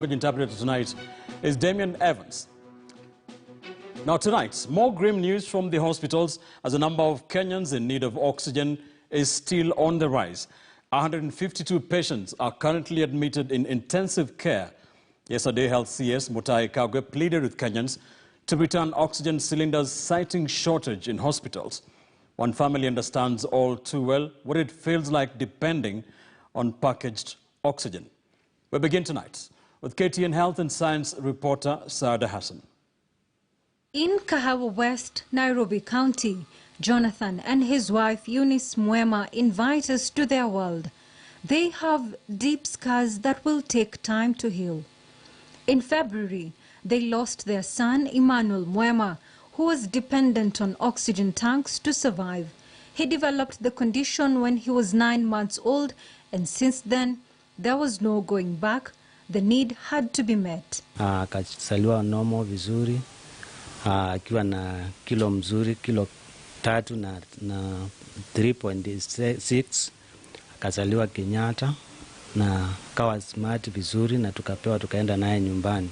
Interpreter tonight is Damien Evans. Now tonight, more grim news from the hospitals as the number of Kenyans in need of oxygen is still on the rise. 152 patients are currently admitted in intensive care. Yesterday, Health CS Mutahi Kagwe pleaded with Kenyans to return oxygen cylinders, citing shortage in hospitals. One family understands all too well what it feels like depending on packaged oxygen. We begin tonight with KTN Health and Science reporter Saada Hassan. In Kahawa West, Nairobi County, Jonathan and his wife Eunice Mwema invite us to their world. They have deep scars that will take time to heal. In February, they lost their son Emmanuel Mwema, who was dependent on oxygen tanks to survive. He developed the condition when he was 9 months old, and since then, there was no going back. The need had to be met. Akazaliwa normal vizuri, akiwa na kilo mzuri, kilo 3 na 3.6. Akazaliwa Kenyatta na kawa smart vizuri na tukaenda naye nyumbani.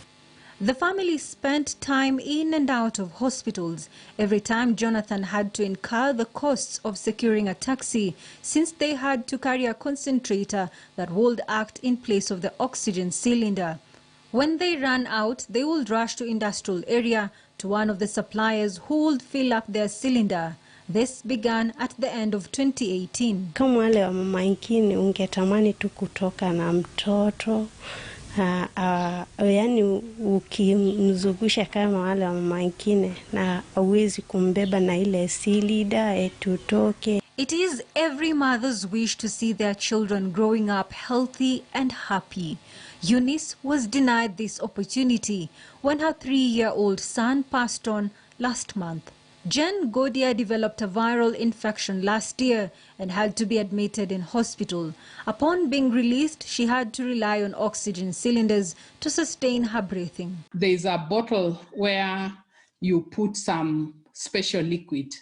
The family spent time in and out of hospitals. Every time Jonathan had to incur the costs of securing a taxi, since they had to carry a concentrator that would act in place of the oxygen cylinder. When they ran out, they would rush to industrial area to one of the suppliers who would fill up their cylinder. This began at the end of 2018. Kama wale wa mama wengine ungetamani tu kutoka na mtoto. Yani ukimzungusha kama wale wa mama wengine na hauwezi kumbeba na ile cylinder tutoke. It is every mother's wish to see their children growing up healthy and happy. Eunice was denied this opportunity when her 3-year-old son passed on last month. Jen Godia developed a viral infection last year and had to be admitted in hospital. Upon being released, she had to rely on oxygen cylinders to sustain her breathing. There's a bottle where you put some special liquid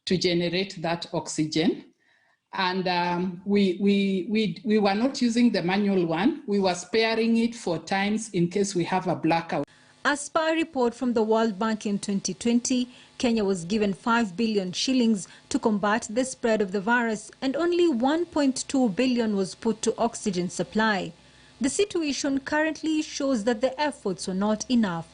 to generate that oxygen. And we were not using the manual one. We were sparing it for times in case we have a blackout. As per a report from the World Bank in 2020, Kenya was given 5 billion shillings to combat the spread of the virus, and only 1.2 billion was put to oxygen supply. The situation currently shows that the efforts were not enough.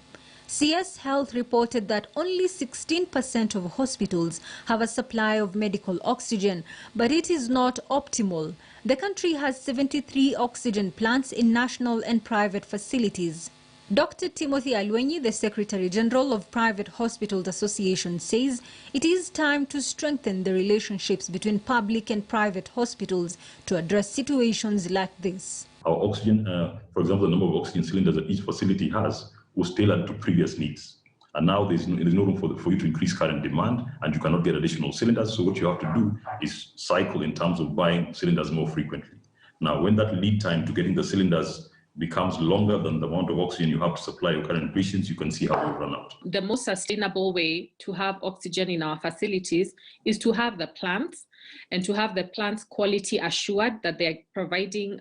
CS Health reported that only 16% of hospitals have a supply of medical oxygen, but it is not optimal. The country has 73 oxygen plants in national and private facilities. Dr. Timothy Alwenyi, the Secretary General of Private Hospitals Association, says it is time to strengthen the relationships between public and private hospitals to address situations like this. Our oxygen, for example, the number of oxygen cylinders that each facility has was tailored to previous needs. And now there's no room for you to increase current demand, and you cannot get additional cylinders. So what you have to do is cycle in terms of buying cylinders more frequently. Now, when that lead time to getting the cylinders becomes longer than the amount of oxygen you have to supply your current patients, you can see how we run out. The most sustainable way to have oxygen in our facilities is to have the plants and to have the plants quality assured that they're providing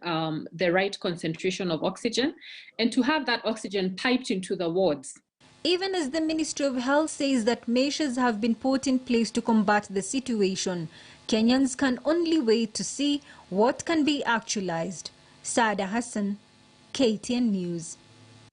the right concentration of oxygen, and to have that oxygen piped into the wards. Even as the Ministry of Health says that measures have been put in place to combat the situation, Kenyans can only wait to see what can be actualized. Saada Hassan, KTN News.